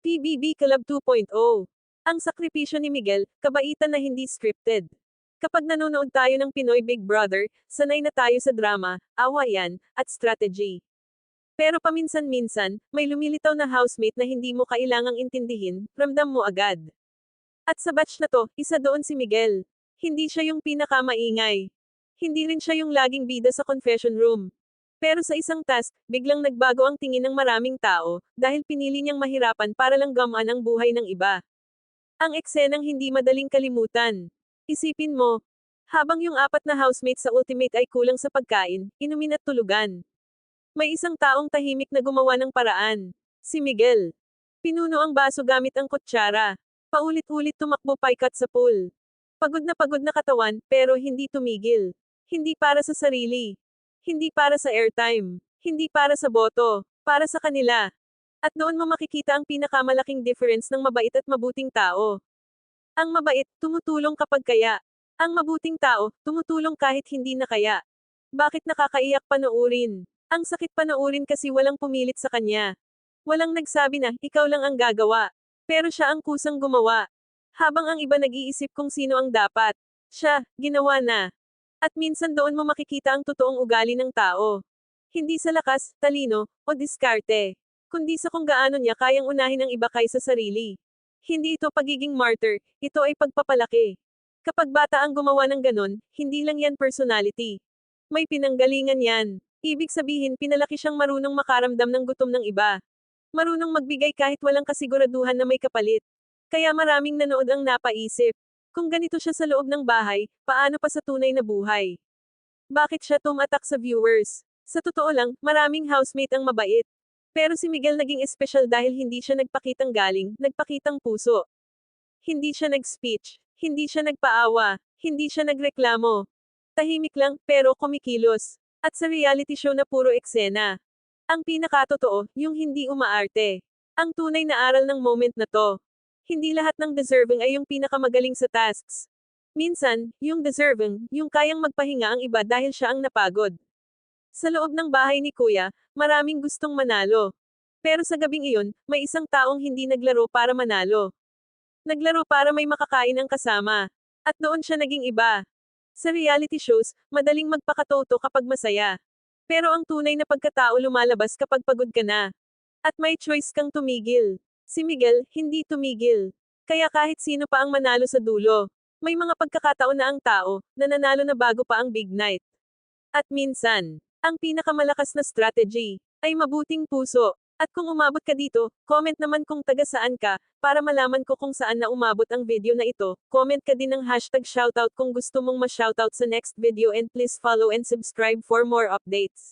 PBB Club 2.0. Ang sakripisyo ni Miguel, kabaitan na hindi scripted. Kapag nanonood tayo ng Pinoy Big Brother, sanay na tayo sa drama, awayan, at strategy. Pero paminsan-minsan, may lumilitaw na housemate na hindi mo kailangang intindihin, ramdam mo agad. At sa batch na to, isa doon si Miguel. Hindi siya yung pinakamaingay. Hindi rin siya yung laging bida sa confession room. Pero sa isang task, biglang nagbago ang tingin ng maraming tao, dahil pinili niyang mahirapan para lang gamaan ang buhay ng iba. Ang eksenang hindi madaling kalimutan. Isipin mo, habang yung apat na housemates sa Ultimate ay kulang sa pagkain, inumin at tulugan. May isang taong tahimik na gumawa ng paraan. Si Miguel. Pinuno ang baso gamit ang kutsara. Paulit-ulit tumakbo paikat sa pool. Pagod na katawan, pero hindi tumigil. Hindi para sa sarili. Hindi para sa airtime. Hindi para sa boto. Para sa kanila. At doon mo makikita ang pinakamalaking difference ng mabait at mabuting tao. Ang mabait, tumutulong kapag kaya. Ang mabuting tao, tumutulong kahit hindi na kaya. Bakit nakakaiyak panoorin? Ang sakit panoorin kasi walang pumilit sa kanya. Walang nagsabi na, ikaw lang ang gagawa. Pero siya ang kusang gumawa. Habang ang iba nag-iisip kung sino ang dapat. Siya, ginawa na. At minsan doon mo makikita ang totoong ugali ng tao. Hindi sa lakas, talino, o diskarte. Kundi sa kung gaano niya kayang unahin ang iba kaysa sarili. Hindi ito pagiging martyr, ito ay pagpapalaki. Kapag bata ang gumawa ng ganon, hindi lang yan personality. May pinanggalingan yan. Ibig sabihin pinalaki siyang marunong makaramdam ng gutom ng iba. Marunong magbigay kahit walang kasiguraduhan na may kapalit. Kaya maraming nanood ang napaisip. Kung ganito siya sa loob ng bahay, paano pa sa tunay na buhay? Bakit siya tumatak sa viewers? Sa totoo lang, maraming housemate ang mabait. Pero si Miguel naging espesyal dahil hindi siya nagpakitang galing, nagpakitang puso. Hindi siya nag-speech, hindi siya nagpaawa, hindi siya nagreklamo. Tahimik lang, pero kumikilos. At sa reality show na puro eksena. Ang pinakatotoo, yung hindi umaarte. Ang tunay na aral ng moment na to. Hindi lahat ng deserving ay yung pinakamagaling sa tasks. Minsan, yung deserving, yung kayang magpahinga ang iba dahil siya ang napagod. Sa loob ng bahay ni Kuya, maraming gustong manalo. Pero sa gabing iyon, may isang taong hindi naglaro para manalo. Naglaro para may makakain ang kasama. At doon siya naging iba. Sa reality shows, madaling magpakatoto kapag masaya. Pero ang tunay na pagkatao lumalabas kapag pagod ka na. At may choice kang tumigil. Si Miguel, hindi tumigil. Kaya kahit sino pa ang manalo sa dulo, may mga pagkakataon na ang tao, na nanalo na bago pa ang big night. At minsan, ang pinakamalakas na strategy, ay mabuting puso. At kung umabot ka dito, comment naman kung taga saan ka, para malaman ko kung saan na umabot ang video na ito. Comment ka din ng #shoutout kung gusto mong ma-shoutout sa next video and please follow and subscribe for more updates.